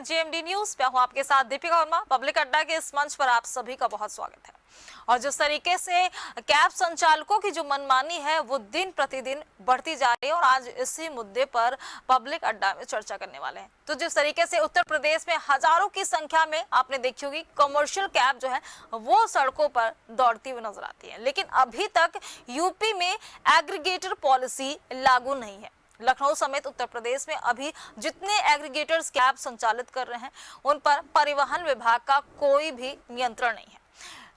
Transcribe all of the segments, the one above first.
हैं JMD news. मैं हूं आपके साथ दीपिका वर्मा। पब्लिक अड्डा के इस मंच पर आप सभी का बहुत स्वागत है। और जिस तरीके से कैब संचालकों की जो मनमानी है वो दिन प्रतिदिन बढ़ती जा रही है और आज इसी मुद्दे पर पब्लिक अड्डा में चर्चा करने वाले हैं। तो जिस तरीके से उत्तर प्रदेश में हजारों की संख्या में आपने देखी होगी कमर्शियल कैब जो है वो सड़कों पर दौड़ती हुई नजर आती है, लेकिन अभी तक यूपी में एग्रीगेटर पॉलिसी लागू नहीं है। लखनऊ समेत उत्तर प्रदेश में अभी जितने एग्रीगेटर्स कैब संचालित कर रहे हैं उन पर परिवहन विभाग का कोई भी नियंत्रण नहीं है।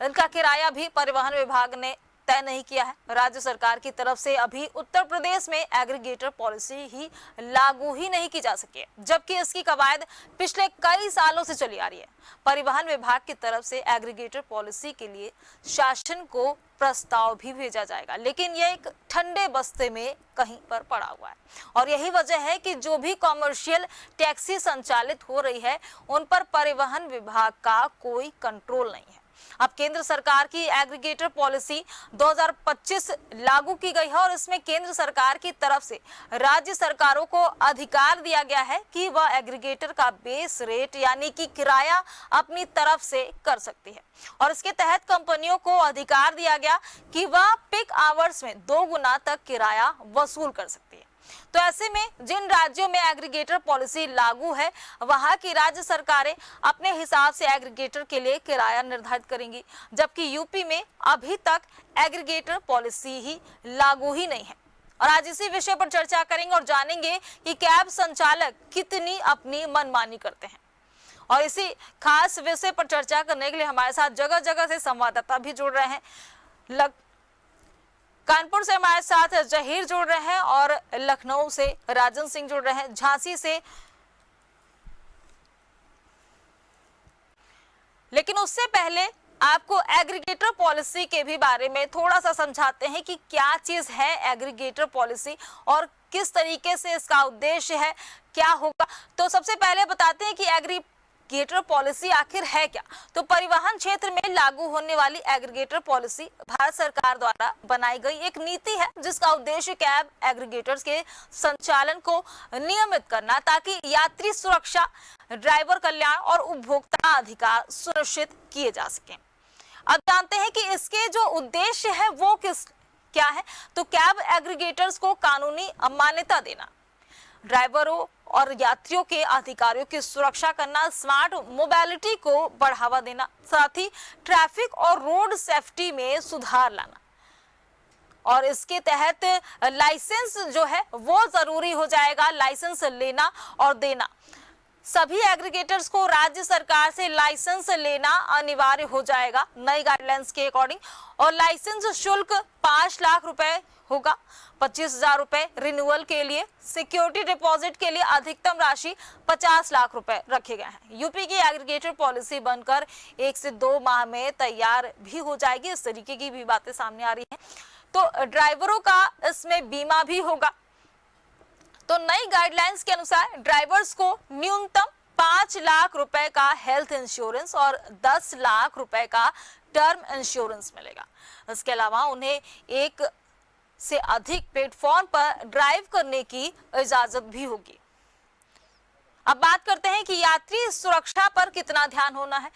इनका किराया भी परिवहन विभाग ने तय नहीं किया है। राज्य सरकार की तरफ से अभी उत्तर प्रदेश में एग्रीगेटर पॉलिसी ही लागू ही नहीं की जा सकी है, जबकि इसकी कवायद पिछले कई सालों से चली आ रही है। परिवहन विभाग की तरफ से एग्रीगेटर पॉलिसी के लिए शासन को प्रस्ताव भी भेजा जाएगा, लेकिन यह एक ठंडे बस्ते में कहीं पर पड़ा हुआ है। और यही वजह है कि जो भी कॉमर्शियल टैक्सी संचालित हो रही है उन पर परिवहन विभाग का कोई कंट्रोल नहीं है। अब केंद्र सरकार की एग्रीगेटर पॉलिसी 2025 लागू की गई है और इसमें केंद्र सरकार की तरफ से राज्य सरकारों को अधिकार दिया गया है कि वह एग्रीगेटर का बेस रेट यानी कि किराया अपनी तरफ से कर सकती है। और इसके तहत कंपनियों को अधिकार दिया गया कि वह पीक आवर्स में 2 गुना तक किराया वसूल कर सकती है। तो ऐसे में जिन राज्यों में एग्रीगेटर पॉलिसी लागू है वहां की राज्य सरकारें अपने हिसाब से एग्रीगेटर के लिए किराया निर्धारित करेंगी, जबकि यूपी में अभी तक एग्रीगेटर पॉलिसी ही लागू ही नहीं है। और आज इसी विषय पर चर्चा करेंगे और जानेंगे कि कैब संचालक कितनी अपनी मनमानी करते हैं। और इसी खास विषय पर चर्चा करने के लिए हमारे साथ जगह जगह से संवाददाता भी जुड़ रहे हैं। कानपुर से हमारे साथ जहीर जुड़ रहे हैं और लखनऊ से राजन सिंह जुड़ रहे हैं, झांसी से। लेकिन उससे पहले आपको एग्रीगेटर पॉलिसी के भी बारे में थोड़ा सा समझाते हैं कि क्या चीज है एग्रीगेटर पॉलिसी और किस तरीके से इसका उद्देश्य है, क्या होगा। तो सबसे पहले बताते हैं कि एग्रीगेटर पॉलिसी आखिर है क्या। तो परिवहन क्षेत्र में लागू होने वाली एग्रीगेटर पॉलिसी भारत सरकार द्वारा बनाई गई एक नीति है जिसका उद्देश्य कैब एग्रीगेटर्स के संचालन को नियमित करना ताकि यात्री सुरक्षा, ड्राइवर कल्याण और उपभोक्ता अधिकार सुनिश्चित किए जा सके। अब जानते हैं कि इसके जो उद्देश्य है वो क्या है। तो कैब एग्रीगेटर्स को कानूनी मान्यता देना, ड्राइवरों और यात्रियों के अधिकारों की सुरक्षा करना, स्मार्ट मोबिलिटी को बढ़ावा देना, साथ ही ट्रैफिक और रोड सेफ्टी में सुधार लाना। और इसके तहत लाइसेंस जो है वो जरूरी हो जाएगा, लाइसेंस लेना और देना। सभी एग्रीगेटर्स को राज्य सरकार से लाइसेंस लेना अनिवार्य हो जाएगा नई गाइडलाइंस के अकॉर्डिंग। और लाइसेंस शुल्क 5 लाख रुपए होगा, 25,000 रुपए रिन्यूअल के लिए। सिक्योरिटी डिपॉजिट के लिए अधिकतम राशि 50 लाख रुपए रखे गए हैं। यूपी की एग्रीगेटर पॉलिसी बनकर 1 से 2 माह में तैयार भी हो जाएगी, इस तरीके की भी बातें सामने आ रही हैं। तो ड्राइवरों का इसमें बीमा भी होगा। तो नई गाइडलाइंस के अनुसार ड्राइवर्स को न्यूनतम 5 लाख रुपए का हेल्थ इंश्योरेंस और 10 लाख रुपए का टर्म इंश्योरेंस मिलेगा। इसके अलावा उन्हें 1 से अधिक प्लेटफॉर्म पर ड्राइव करने की इजाजत भी होगी। अब बात करते हैं कि यात्री सुरक्षा पर कितना ध्यान होना है।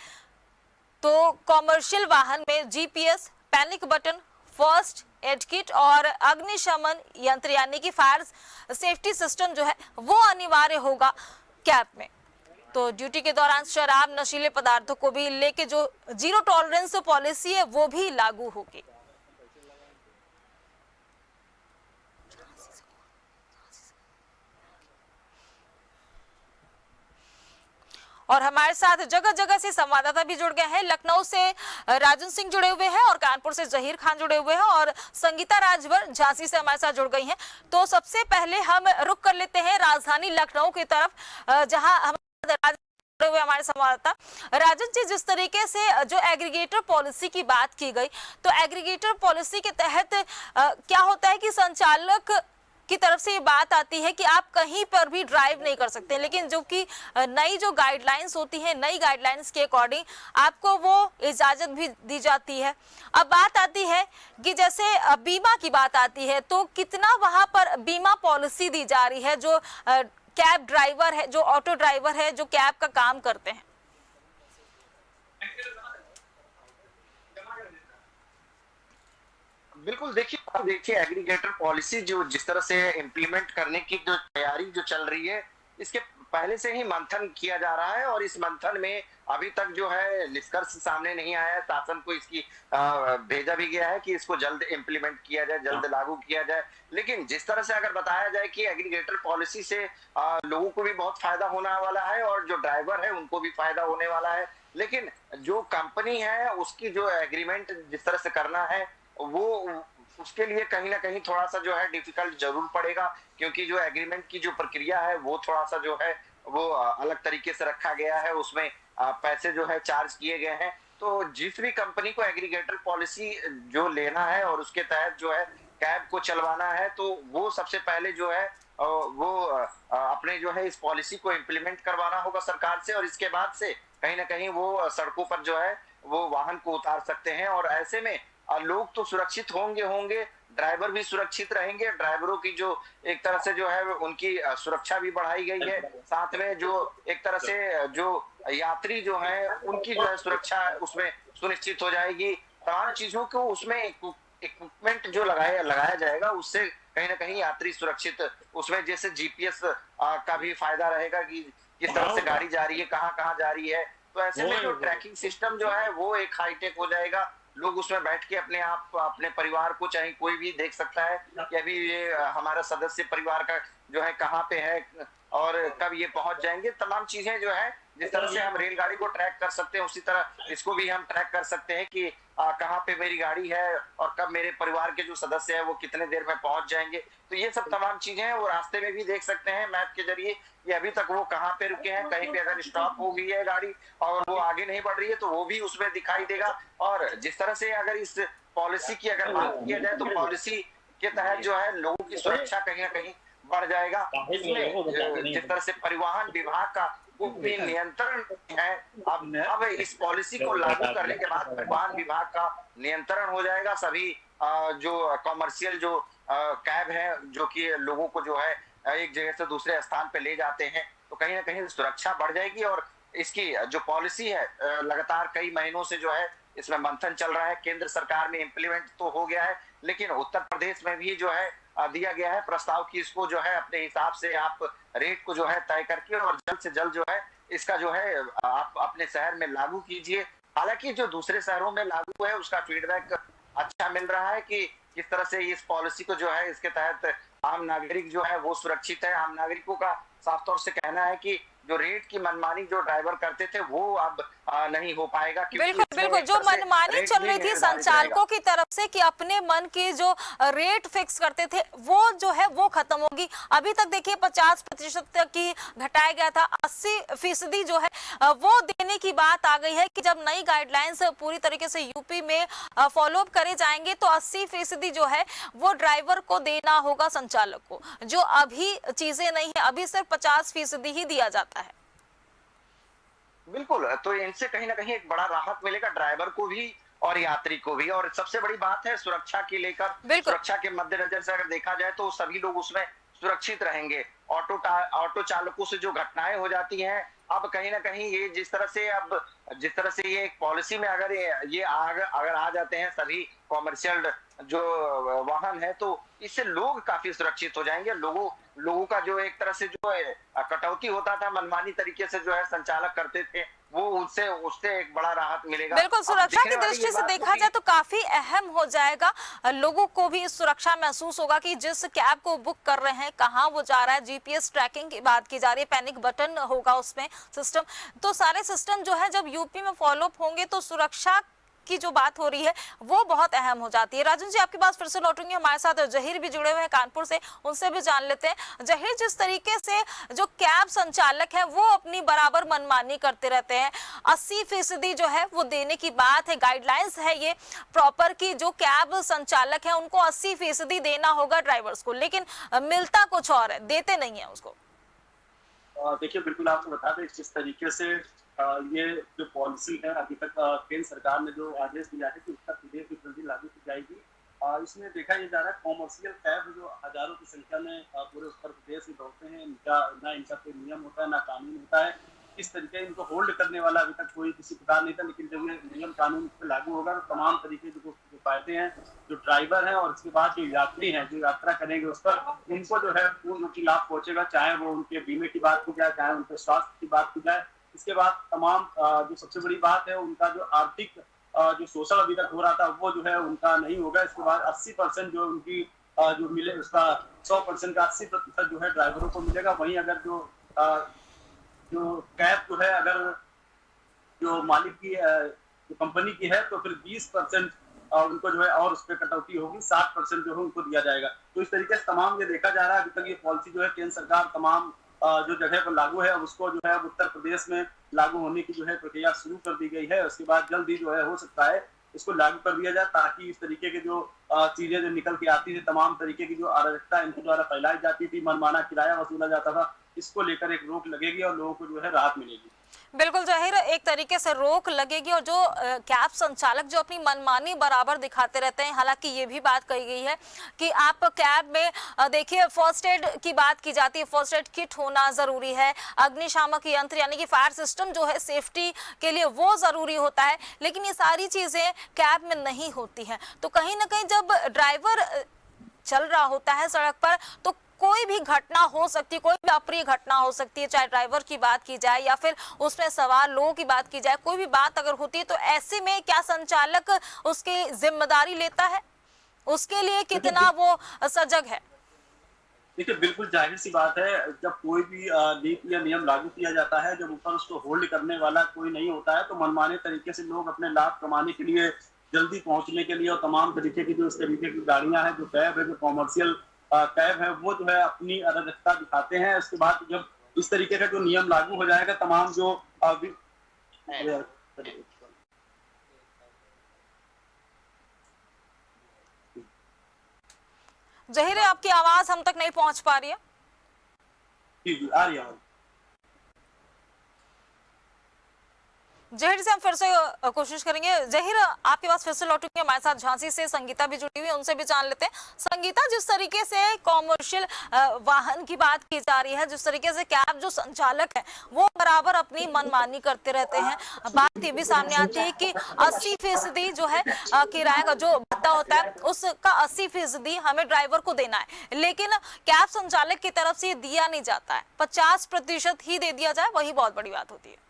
तो कॉमर्शियल वाहन में GPS, panic button, first aid kit और अग्निशमन यंत्र यानी कि फायर सेफ्टी सिस्टम जो है वो अनिवार्य होगा कैब में। तो ड्यूटी के दौरान शराब, नशीले पदार्थों को भी लेके जो जीरो टॉलरेंस पॉलिसी है वो भी लागू होगी। और हमारे साथ जगह जगह से संवाददाता भी जुड़ गए हैं। लखनऊ से राजन सिंह जुड़े हुए हैं और कानपुर से जहीर खान जुड़े हुए हैं और संगीता राजभर झांसी से हमारे साथ जुड़ गई हैं। तो सबसे पहले हम रुक कर लेते हैं राजधानी लखनऊ की तरफ, जहां हमारे संवाददाता राजन जी, जिस तरीके से जो एग्रीगेटर पॉलिसी की बात की गई, तो एग्रीगेटर पॉलिसी के तहत क्या होता है कि संचालक की तरफ से ये बात आती है कि आप कहीं पर भी ड्राइव नहीं कर सकते, लेकिन जो कि नई जो गाइडलाइंस होती है, नई गाइडलाइंस के अकॉर्डिंग आपको वो इजाजत भी दी जाती है। अब बात आती है कि जैसे बीमा की बात आती है, तो कितना वहां पर बीमा पॉलिसी दी जा रही है जो कैब ड्राइवर है, जो ऑटो ड्राइवर है, जो कैब का काम करते हैं? बिल्कुल, देखिए एग्रीगेटर पॉलिसी जो जिस तरह से इम्प्लीमेंट करने की जो तैयारी जो चल रही है, इसके पहले से ही मंथन किया जा रहा है और इस मंथन में अभी तक जो है निष्कर्ष सामने नहीं आया है। शासन को इसकी भेजा भी गया है कि इसको जल्द इम्प्लीमेंट किया जाए, जल्द लागू किया जाए। लेकिन जिस तरह से अगर बताया जाए कि एग्रीगेटर पॉलिसी से लोगों को भी बहुत फायदा होने वाला है और जो ड्राइवर है उनको भी फायदा होने वाला है। लेकिन जो कंपनी है उसकी जो एग्रीमेंट जिस तरह से करना है वो उसके लिए कहीं ना कहीं थोड़ा सा जो है डिफिकल्ट जरूर पड़ेगा, क्योंकि जो एग्रीमेंट की जो प्रक्रिया है वो थोड़ा सा जो है वो अलग तरीके से रखा गया है। उसमें पैसे जो है चार्ज किए गए हैं। तो जिस भी कंपनी को एग्रीगेटर पॉलिसी जो लेना है और उसके तहत जो है कैब को चलवाना है, तो वो सबसे पहले जो है वो अपने जो है इस पॉलिसी को इम्प्लीमेंट करवाना होगा सरकार से, और इसके बाद से कहीं ना कहीं वो सड़कों पर जो है वो वाहन को उतार सकते हैं। और ऐसे में लोग तो सुरक्षित होंगे, ड्राइवर भी सुरक्षित रहेंगे। ड्राइवरों की जो एक तरह से जो है उनकी सुरक्षा भी बढ़ाई गई है। साथ में जो एक तरह से जो यात्री जो है उनकी जो है सुरक्षा उसमें सुनिश्चित हो जाएगी। तमाम चीजों को उसमें इक्विपमेंट जो लगाया जाएगा उससे कहीं ना कहीं यात्री सुरक्षित, उसमें जैसे जीपीएस का भी फायदा रहेगा कि किस तरह से गाड़ी जा रही है, कहाँ कहाँ जा रही है। तो ऐसे में जो ट्रैकिंग सिस्टम जो है वो एक हाईटेक हो जाएगा। लोग उसमें बैठ के अपने आप अपने परिवार को, चाहे कोई भी देख सकता है कि अभी ये हमारा सदस्य परिवार का जो है कहाँ पे है और कब ये पहुंच जाएंगे। तमाम चीजें जो है जिस तरह से हम रेलगाड़ी को ट्रैक कर सकते हैं उसी तरह इसको भी हम ट्रैक कर सकते हैं कि कहाँ पे मेरी गाड़ी है और कब मेरे परिवार के जो सदस्य है वो कितने देर में पहुंच जाएंगे। तो ये सब तमाम चीजें हैं वो रास्ते में भी देख सकते हैं मैप के जरिए कि अभी तक वो कहाँ पे रुके हैं। कहीं पे अगर स्टॉप हो गई है गाड़ी और वो आगे नहीं बढ़ रही है तो वो भी उसमें दिखाई देगा। और जिस तरह से अगर इस पॉलिसी की अगर बात किया जाए तो पॉलिसी के तहत जो है लोगों की सुरक्षा कहीं ना कहीं बढ़ जाएगा। इसमें जिस तरह से परिवहन विभाग का भी नियंत्रण है, अब इस पॉलिसी को लागू करने के बाद परिवहन विभाग का नियंत्रण हो जाएगा। सभी जो कॉमर्शियल जो कैब है जो कि लोगों को जो है एक जगह से दूसरे स्थान पे ले जाते हैं, तो कहीं ना कहीं सुरक्षा बढ़ जाएगी। और इसकी जो पॉलिसी है लगातार कई महीनों से जो है इसमें मंथन चल रहा है। केंद्र सरकार में इम्प्लीमेंट तो हो गया है, लेकिन उत्तर प्रदेश में भी जो है दिया गया है प्रस्ताव की इसको जो है अपने हिसाब से आप रेट को जो है तय करके और जल्द से जल्द जो है इसका जो है आप अपने शहर में लागू कीजिए। हालांकि जो दूसरे शहरों में लागू है उसका फीडबैक अच्छा मिल रहा है कि किस तरह से इस पॉलिसी को जो है इसके तहत आम नागरिक जो है वो सुरक्षित है। आम नागरिकों का साफ तौर से कहना है कि जो रेट की मनमानी जो ड्राइवर करते थे वो अब नहीं हो पाएगा, बिल्कुल बिल्कुल। जो मनमानी चल रही थी संचालकों की तरफ से कि अपने मन की जो रेट फिक्स करते थे वो जो है वो खत्म होगी। अभी तक देखिए 50% की घटाया गया था, 80% जो है वो देने की बात आ गई है कि जब नई गाइडलाइंस पूरी तरीके से यूपी में फॉलो अप करे जाएंगे तो 80% जो है वो ड्राइवर को देना होगा, संचालक को, जो अभी चीजें नहीं है। अभी सिर्फ 50% ही दिया जाता है। बिल्कुल, तो इनसे कहीं ना कहीं एक बड़ा राहत मिलेगा ड्राइवर को भी और यात्री को भी। और सबसे बड़ी बात है सुरक्षा की लेकर, सुरक्षा के मद्देनजर से अगर देखा जाए तो सभी लोग उसमें सुरक्षित रहेंगे। ऑटो चालकों से जो घटनाएं हो जाती हैं अब कहीं ना कहीं ये जिस तरह से ये एक पॉलिसी में अगर ये अगर आ जाते हैं सभी कॉमर्शियल जो वाहन है तो इससे लोग काफी सुरक्षित हो जाएंगे। लोगों का जो एक तरह से जो है कटौती होता था, मनमानी तरीके से जो है संचालक करते थे, वो उससे एक बड़ा राहत मिलेगा। बिल्कुल, सुरक्षा की दृष्टि से देखा जाए तो काफी अहम हो जाएगा। लोगों को भी सुरक्षा महसूस होगा कि जिस कैब को बुक कर रहे हैं कहाँ वो जा रहा है। जीपीएस ट्रैकिंग की बात की जा रही है, पैनिक बटन होगा उसमें सिस्टम। तो सारे सिस्टम जो है जब यूपी में फॉलो अप होंगे तो सुरक्षा की जो बात हो रही है वो बहुत अहम हो जाती है। राजन जी आपके पास फिर से लौटूंगी, हमारे साथ जहीर भी जुड़े हुए हैं कानपुर से, उनसे भी जान लेते हैं। जहीर, जिस तरीके से जो कैब संचालक है वो अपनी बराबर मनमानी करते रहते हैं, 80% जो है वो देने की बात है, गाइडलाइंस है ये प्रॉपर की जो कैब संचालक है उनको 80% देना होगा ड्राइवर्स को, लेकिन मिलता कुछ और है, देते नहीं है उसको। देखिए बिल्कुल आपको बता दें जिस तरीके से ये जो पॉलिसी है अभी तक केंद्र सरकार ने जो आदेश दिया है कि उत्तर प्रदेश में जल्दी लागू की जाएगी इसमें देखा ये जा रहा है कॉमर्शियल कैब जो हजारों की संख्या में पूरे उत्तर प्रदेश में दौड़ते हैं, इनका ना इनका कोई नियम होता है ना कानून होता है। इस तरीके इनको होल्ड करने वाला अभी तक कोई किसी प्रकार नहीं था, लेकिन जब ये नियम कानून पे लागू होगा तो तमाम तरीके जो फायदे हैं जो ड्राइवर हैं और इसके बाद जो यात्री हैं जो यात्रा करेंगे उस पर उनको जो है पूर्ण लाभ पहुंचेगा, चाहे वो उनके बीमे की बात की जाए, चाहे उनके स्वास्थ्य की बात की जाए। इसके बाद तमाम जो सबसे बड़ी बात है उनका जो आर्थिक जो शोषण अभी तक हो रहा था वो जो है उनका नहीं होगा। इसके बाद 80% जो उनकी जो मिले उसका 100% का 80% जो है ड्राइवरों को मिलेगा। वहीं अगर जो कैब जो है अगर जो मालिक की जो कंपनी की है तो फिर 20% उनको जो है और उस पर कटौती होगी, 60% जो है उनको दिया जाएगा। तो इस तरीके से तमाम ये देखा जा रहा है अभी तक ये पॉलिसी जो है केंद्र सरकार तमाम जो जगह पर लागू है उसको जो है उत्तर प्रदेश में लागू होने की जो है प्रक्रिया शुरू कर दी गई है। उसके बाद जल्द ही जो है हो सकता है इसको लागू कर दिया जाए ताकि इस तरीके के जो चीजें जो निकल के आती थी, तमाम तरीके की जो अराजकता इनके द्वारा फैलाई जाती थी, मनमाना किराया वसूला जाता था, इसको लेकर एक रोक लगेगी और लोगों को जो है राहत मिलेगी। बिल्कुल ज़ाहिर, एक तरीके से रोक लगेगी और जो कैब संचालक जो अपनी मनमानी बराबर दिखाते रहते हैं, हालांकि ये भी बात कही गई है कि आप कैब में देखिए फर्स्ट एड की बात की जाती है, फर्स्ट एड किट होना ज़रूरी है, अग्निशामक यंत्र यानी कि फायर सिस्टम जो है सेफ्टी के लिए वो ज़रूरी होता है, लेकिन ये सारी चीज़ें कैब में नहीं होती हैं। तो कहीं ना कहीं जब ड्राइवर चल रहा होता है सड़क पर तो कोई भी घटना हो सकती है, कोई भी अप्रिय घटना हो सकती है, चाहे ड्राइवर की बात की जाए या फिर उसमें सवार लोगों की बात की जाए, कोई भी बात अगर होती है तो ऐसे में क्या संचालक उसकी जिम्मेदारी लेता है, उसके लिए कितना वो सजग है? देखिए बिल्कुल जाहिर सी बात है, जब कोई भी नीति या नियम लागू किया जाता है, जब ऊपर उसको होल्ड करने वाला कोई नहीं होता है तो मनमाने तरीके से लोग अपने लाभ कमाने के लिए, जल्दी पहुंचने के लिए और तमाम तरीके की जो इस तरीके की गाड़ियां हैं, जो कैब है, जो कॉमर्शियल कैब है, वो जो है अपनी अराजकता दिखाते हैं। उसके बाद जब इस तरीके का जो नियम लागू हो जाएगा, तमाम जो ज़हीर है आपकी आवाज हम तक नहीं पहुंच पा रही है। जी आ रही है। जहीर से हम फिर से कोशिश करेंगे। जहीर आपके पास फिर से लौटेंगे, हमारे साथ झांसी से संगीता भी जुड़ी हुई है, उनसे भी जान लेते हैं। संगीता, जिस तरीके से कॉमर्शियल वाहन की बात की जा रही है, जिस तरीके से कैब जो संचालक है वो बराबर अपनी मनमानी करते रहते हैं, बात ये भी सामने आती है कि 80% जो है किराए का जो भत्ता होता है उसका 80% हमें ड्राइवर को देना है, लेकिन कैब संचालक की तरफ से दिया नहीं जाता है, 50% ही दे दिया जाए, वही बहुत बड़ी बात होती है।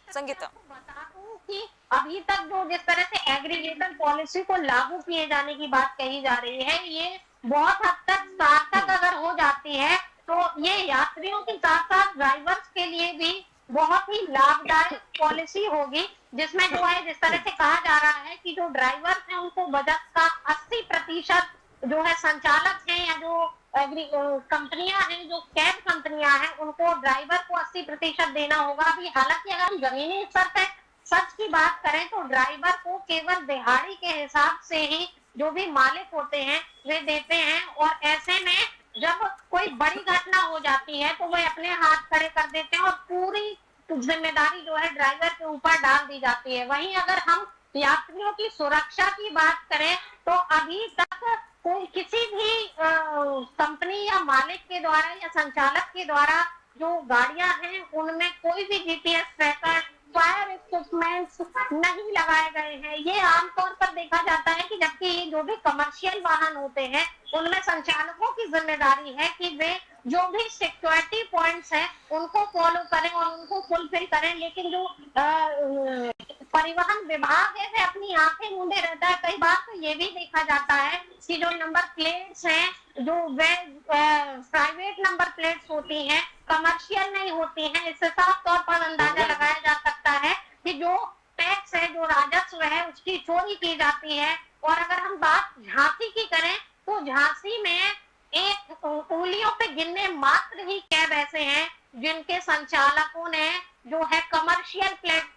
संगीता, बता दूं कि अभी तक जो जिस तरह से एग्रीगेटर पॉलिसी को लागू किए जाने की बात कही जा रही है, ये बहुत हद तक सार्थक अगर हो जाती है तो ये यात्रियों के साथ साथ ड्राइवर्स के लिए भी बहुत ही लाभदायक पॉलिसी होगी, जिसमें जो है जिस तरह से कहा जा रहा है कि जो ड्राइवर्स हैं उनको बजट का 80% जो है संचालक हैं या जो कंपनियां हैं, जो कैब कंपनियां हैं, उनको ड्राइवर को 80% देना होगा। अभी हालांकि अगर हम जमीनी स्तर पर सच की बात करें तो ड्राइवर को केवल दिहाड़ी के हिसाब से ही जो भी मालिक होते हैं वे देते हैं, और ऐसे में जब कोई बड़ी घटना हो जाती है तो वे अपने हाथ खड़े कर देते हैं और पूरी जिम्मेदारी जो है ड्राइवर के ऊपर डाल दी जाती है। वहीं अगर हम यात्रियों की सुरक्षा की बात करें तो अभी तक कोई किसी भी कंपनी या मालिक के द्वारा या संचालक के द्वारा जो गाड़ियां हैं उनमें कोई भी जीपीएस ट्रैकर, फायर इक्विपमेंट्स नहीं लगाए गए हैं। ये आमतौर पर देखा जाता है कि जबकि ये जो भी कमर्शियल वाहन होते हैं उनमें संचालकों की जिम्मेदारी है कि वे जो भी सिक्योरिटी पॉइंट्स हैं उनको फॉलो करें और उनको फुलफिल करें, लेकिन जो परिवहन विभाग है वे अपनी आंखें मूंदे रहता है। कई बार तो ये भी देखा जाता है कि जो नंबर प्लेट्स हैं जो वे प्राइवेट नंबर प्लेट्स होती हैं, कमर्शियल नहीं होती हैं। इससे साफ तौर पर अंदाजा लगाया जा सकता है कि जो टैक्स है, जो राजस्व है, उसकी चोरी की जाती है। और अगर हम बात झांसी की करें तो झांसी में एक उंगलियों पे गिनने मात्र ही कैब ऐसे हैं जिनके संचालकों ने जो है कमर्शियल प्लेट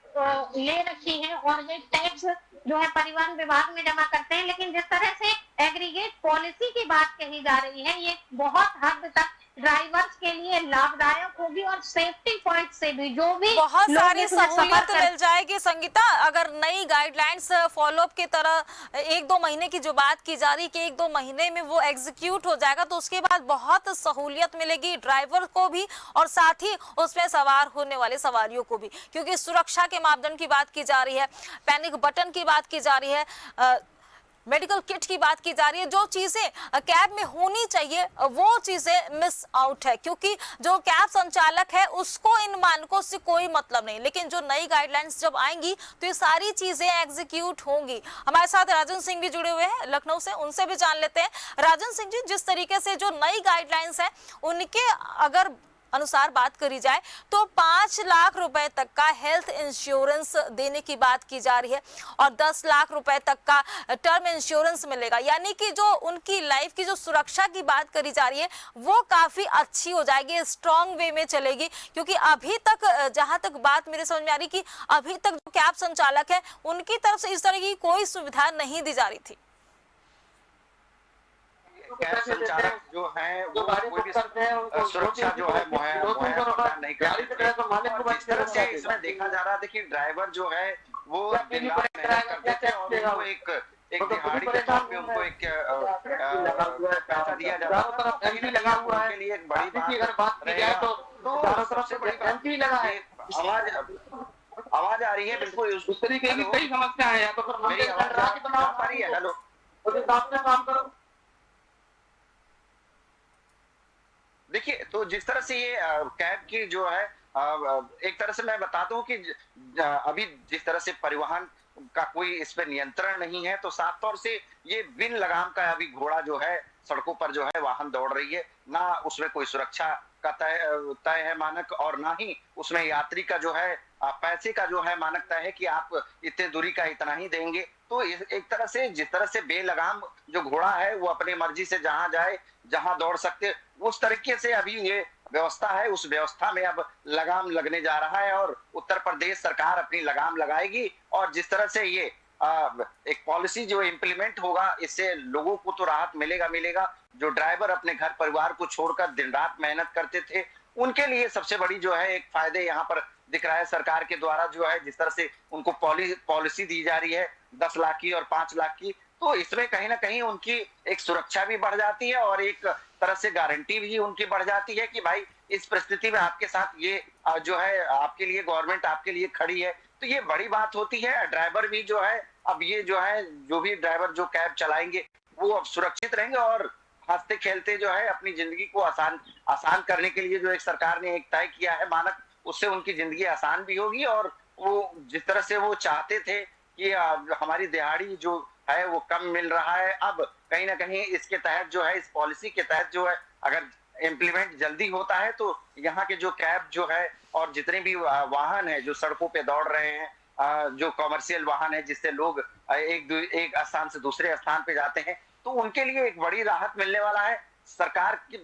ले रखी है और वे टैक्स जो है परिवहन विभाग में जमा करते हैं। लेकिन जिस तरह से एग्रीगेट पॉलिसी की बात कही जा रही है, ये बहुत हद तक ड्राइवर्स के लिए लाभदायक होगी और सेफ्टी पॉइंट से भी जो भी बहुत लोग सारी इसमें सफर सहूलियत कर मिल जाएगी संगीता, अगर नई गाइडलाइंस फॉलोअप की तरह 1-2 महीने की जो बात की जा रही है कि 1-2 महीने में वो एग्जीक्यूट हो जाएगा, तो उसके बाद बहुत सहूलियत मिलेगी ड्राइवर को भी और साथ ही उसमें सवार होने वाले सवारियों को भी, क्योंकि सुरक्षा के मापदंड की बात की जा रही है, पैनिक बटन की बात की जा रही है, मेडिकल किट की बात की जा रही है। जो चीजें कैब में होनी चाहिए वो चीजें मिस आउट है, क्योंकि जो कैब संचालक है उसको इन मानकों से कोई मतलब नहीं, लेकिन जो नई गाइडलाइंस जब आएंगी तो ये सारी चीजें एग्जीक्यूट होंगी। हमारे साथ राजन सिंह भी जुड़े हुए हैं लखनऊ से, उनसे भी जान लेते हैं। राजन सिंह जी, जिस तरीके से जो नई गाइडलाइंस है उनके अगर अनुसार बात करी जाए तो 5 लाख रुपए तक का हेल्थ इंश्योरेंस देने की बात की जा रही है और 10 लाख रुपए तक का टर्म इंश्योरेंस मिलेगा, यानी कि जो उनकी लाइफ की जो सुरक्षा की बात करी जा रही है वो काफी अच्छी हो जाएगी, स्ट्रॉन्ग वे में चलेगी। क्योंकि अभी तक जहां तक बात मेरे समझ में आ रही कि अभी तक जो कैब संचालक है उनकी तरफ से इस तरह की कोई सुविधा नहीं दी जा रही थी। कैब संचालक जो है वो कोई भी सुरक्षा जो है मुहैया प्रदान नहीं कर सकते। जिस तरह से इसमें देखा जा रहा है, देखिए ड्राइवर जो है वो दिन रात मेहनत करते थे और उनको एक दिहाड़ी के तौर पे उनको एक पैसा दिया जाता था, कहीं ना कहीं उनके लिए एक बड़ी बात रहेगा। तो सबसे बड़ी बात आवाज आ रही है, बिल्कुल उस तरीके की कई समस्याएं हैं। तो मेरी आवाज आ पा रही है? हेलो, काम करो। देखिए, तो जिस तरह से ये कैब की जो है एक तरह से मैं बताता हूँ कि अभी जिस तरह से परिवहन का कोई इस पे नियंत्रण नहीं है, तो साफ तौर से ये बिन लगाम का अभी घोड़ा जो है सड़कों पर जो है वाहन दौड़ रही है, ना उसमें कोई सुरक्षा का तय है मानक और ना ही उसमें यात्री का जो है पैसे का जो है मानक तय है कि आप इतने दूरी का इतना ही देंगे। तो एक तरह से जिस तरह से बेलगाम जो घोड़ा है वो अपनी मर्जी से जहां जाए जहां दौड़ सकते, उस तरीके से अभी ये व्यवस्था है, उस व्यवस्था में अब लगाम लगने जा रहा है और उत्तर प्रदेश सरकार अपनी लगाम लगाएगी। और जिस तरह से ये एक पॉलिसी जो इम्प्लीमेंट होगा, इससे लोगों को तो राहत मिलेगा। जो ड्राइवर अपने घर परिवार को छोड़कर दिन रात मेहनत करते थे उनके लिए सबसे बड़ी जो है एक फायदे यहाँ पर दिख रहा है सरकार के द्वारा जो है जिस तरह से उनको पॉलिसी दी जा रही है 10 लाख की और 5 लाख की, तो इसमें कहीं ना कहीं उनकी एक सुरक्षा भी बढ़ जाती है और एक तरह से गारंटी भी उनकी बढ़ जाती है कि भाई इस परिस्थिति में आपके साथ ये जो है आपके लिए गवर्नमेंट आपके लिए खड़ी है। तो ये बड़ी बात होती है। ड्राइवर भी जो है अब ये जो है जो भी ड्राइवर जो कैब चलाएंगे वो अब सुरक्षित रहेंगे और हंसते खेलते जो है अपनी जिंदगी को आसान करने के लिए जो एक सरकार ने एक तय किया है मानक, उससे उनकी जिंदगी आसान भी होगी। और वो जिस तरह से वो चाहते थे कि हमारी दिहाड़ी जो है वो कम मिल रहा है, अब कहीं ना कहीं इसके तहत जो है इस पॉलिसी के तहत जो है अगर इम्प्लीमेंट जल्दी होता है तो यहाँ के जो कैब जो है और जितने भी वाहन है जो सड़कों पे दौड़ रहे हैं, जो कॉमर्शियल वाहन है जिससे लोग एक स्थान से दूसरे स्थान पे जाते हैं, तो उनके लिए एक बड़ी राहत मिलने वाला है। सरकार की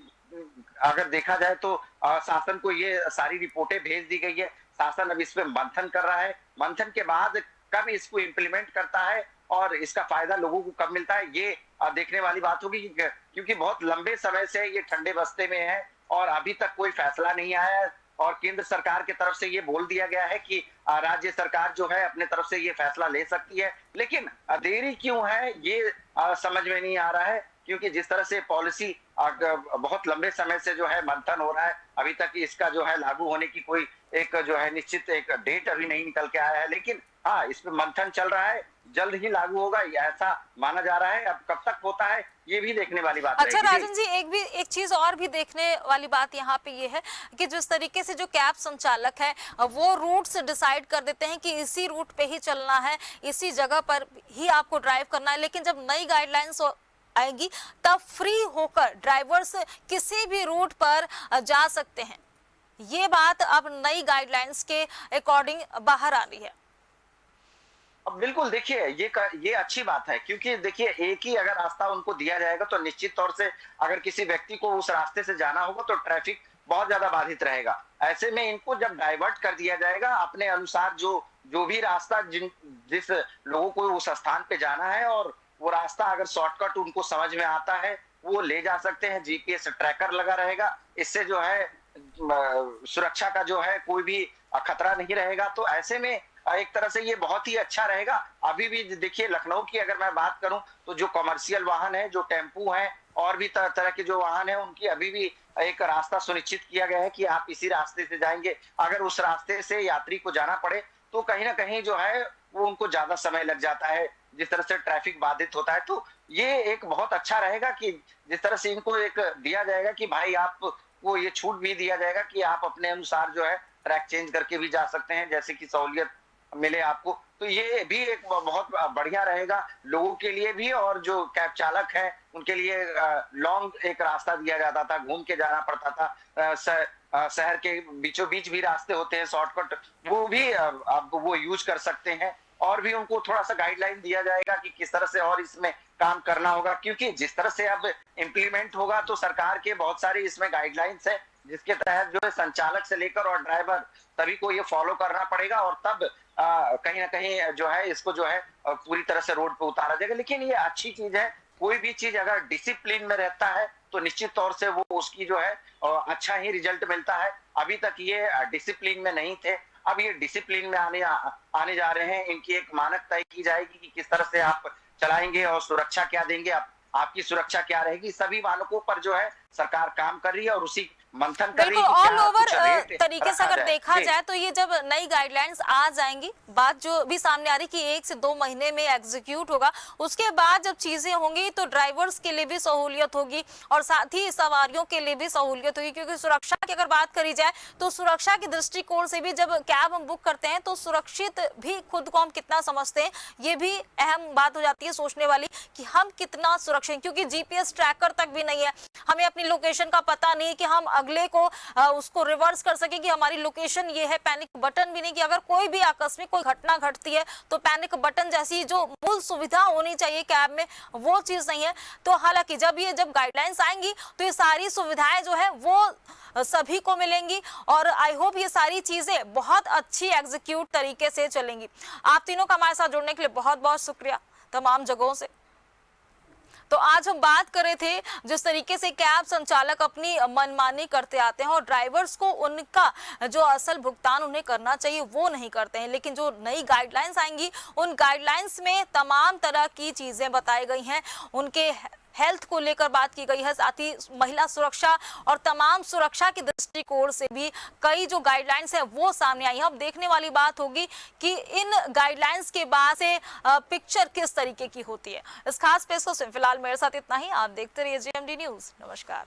अगर देखा जाए तो शासन को ये सारी रिपोर्टें भेज दी गई है, शासन अब इस पे मंथन कर रहा है। मंथन के बाद कब इसको इम्प्लीमेंट करता है और इसका फायदा लोगों को कब मिलता है ये देखने वाली बात होगी, क्योंकि बहुत लंबे समय से ये ठंडे बस्ते में है और अभी तक कोई फैसला नहीं आया है। और केंद्र सरकार की तरफ से ये बोल दिया गया है कि राज्य सरकार जो है अपने तरफ से ये फैसला ले सकती है, लेकिन देरी क्यों है ये समझ में नहीं आ रहा है। क्योंकि जिस तरह से पॉलिसी बहुत लंबे समय से जो है मंथन हो रहा है, अभी तक इसका जो है लागू होने की कोई एक जो है निश्चित एक डेट अभी नहीं निकल के आया है, लेकिन हाँ इस पे मंथन चल रहा है, जल्द ही लागू होगा ऐसा माना जा रहा है। अब कब तक होता है ये भी देखने वाली बात अच्छा राजन जी, एक चीज और भी देखने वाली बात यहाँ पे ये है कि जिस तरीके से जो कैब संचालक है वो रूट्स डिसाइड कर देते हैं कि इसी रूट पे ही चलना है, इसी जगह पर ही आपको ड्राइव करना है, लेकिन जब नई गाइडलाइंस आएगी तब फ्री होकर ड्राइवर्स किसी भी रूट पर जा सकते हैं। ये बात अब नई गाइडलाइंस के अकॉर्डिंग बाहर आ रही है। अब बिल्कुल देखिए ये अच्छी बात है, क्योंकि देखिए एक ही अगर रास्ता उनको दिया जाएगा तो निश्चित तौर से अगर किसी व्यक्ति को उस रास्ते से जाना होगा तो ट्रैफिक बहुत ज्यादा बाधित रहेगा। ऐसे में इनको जब डाइवर्ट कर दिया जाएगा अपने अनुसार जो भी रास्ता जिस लोगों को उस स्थान पे जाना है और वो रास्ता अगर शॉर्टकट उनको समझ में आता है वो ले जा सकते हैं, जीपीएस ट्रैकर लगा रहेगा, इससे जो है सुरक्षा का जो है कोई भी खतरा नहीं रहेगा। तो ऐसे में एक तरह से ये बहुत ही अच्छा रहेगा। अभी भी देखिए लखनऊ की अगर मैं बात करूं तो जो कमर्शियल वाहन है, जो टेम्पू है और भी तरह तरह के जो वाहन है, उनकी अभी भी एक रास्ता सुनिश्चित किया गया है कि आप इसी रास्ते से जाएंगे। अगर उस रास्ते से यात्री को जाना पड़े तो कहीं ना कहीं जो है वो उनको ज्यादा समय लग जाता है, जिस तरह से ट्रैफिक बाधित होता है। तो ये एक बहुत अच्छा रहेगा कि जिस तरह से इनको एक दिया जाएगा कि भाई आपको ये छूट भी दिया जाएगा कि आप अपने अनुसार जो है ट्रैक चेंज करके भी जा सकते हैं, जैसे कि सहूलियत मिले आपको। तो ये भी एक बहुत बढ़िया रहेगा लोगों के लिए भी, और जो कैब चालक है उनके लिए लॉन्ग एक रास्ता दिया जाता था, घूम के जाना पड़ता था। शहर के बीचों बीच भी रास्ते होते हैं शॉर्टकट, वो भी अब वो यूज कर सकते हैं। और भी उनको थोड़ा सा गाइडलाइन दिया जाएगा कि किस तरह से और इसमें काम करना होगा, क्योंकि जिस तरह से अब इम्प्लीमेंट होगा तो सरकार के बहुत सारे इसमें गाइडलाइंस है, जिसके तहत जो है संचालक से लेकर और ड्राइवर सभी को ये फॉलो करना पड़ेगा, और तब कहीं ना कहीं जो है इसको जो है पूरी तरह से रोड पे उतारा जाएगा। लेकिन ये अच्छी चीज है, कोई भी चीज अगर डिसिप्लिन में रहता है तो निश्चित तौर से वो उसकी जो है अच्छा ही रिजल्ट मिलता है। अभी तक ये डिसिप्लिन में नहीं थे, अब ये डिसिप्लिन में आने जा रहे हैं। इनकी एक मानक तय की जाएगी कि किस तरह से आप चलाएंगे और सुरक्षा क्या देंगे, आपकी सुरक्षा क्या रहेगी। सभी मानकों पर जो है सरकार काम कर रही है और उसी मंथन कर रही है। बिल्कुल, ऑल ओवर तरीके से अगर देखा जाए तो ये जब नई गाइडलाइंस आ जाएंगी, बात जो भी सामने आ रही कि 1 से 2 महीने में एग्जीक्यूट होगा, उसके बाद जब चीजें होंगी तो ड्राइवर्स के लिए भी सहूलियत होगी और साथ ही सवारियों के लिए भी सहूलियत होगी। क्योंकि सुरक्षा की अगर बात करी जाए तो सुरक्षा के दृष्टिकोण से भी जब कैब हम बुक करते हैं तो सुरक्षित भी खुद को हम कितना समझते हैं, ये भी अहम बात हो जाती है सोचने वाली कि हम कितना सुरक्षित, क्योंकि जीपीएस ट्रैकर तक भी नहीं है, हमें अपनी लोकेशन का पता नहीं कि हम अगले को उसको रिवर्स कर सके कि हमारी लोकेशन ये है। पैनिक बटन भी नहीं कि अगर कोई भी आकस्मिक कोई घटना घटती है तो पैनिक बटन जैसी जो मूल सुविधा होनी चाहिए कैब में वो चीज नहीं है। तो हालांकि जब गाइडलाइंस आएंगी तो ये सारी सुविधाएं जो है वो सभी को मिलेंगी और आई होप ये सारी चीजें बहुत अच्छी एग्जीक्यूट तरीके से चलेंगी। आप तीनों का हमारे साथ जुड़ने के लिए बहुत बहुत शुक्रिया तमाम जगहों से। तो आज हम बात कर रहे थे जिस तरीके से कैब संचालक अपनी मनमानी करते आते हैं और ड्राइवर्स को उनका जो असल भुगतान उन्हें करना चाहिए वो नहीं करते हैं, लेकिन जो नई गाइडलाइंस आएंगी उन गाइडलाइंस में तमाम तरह की चीजें बताई गई हैं, उनके हेल्थ को लेकर बात की गई है, साथ ही महिला सुरक्षा और तमाम सुरक्षा के दृष्टिकोण से भी कई जो गाइडलाइंस है वो सामने आई हैं। अब देखने वाली बात होगी कि इन गाइडलाइंस के बाद से पिक्चर किस तरीके की होती है। इस खास पेश को फिलहाल मेरे साथ इतना ही। आप देखते रहिए जीएमडी न्यूज। नमस्कार।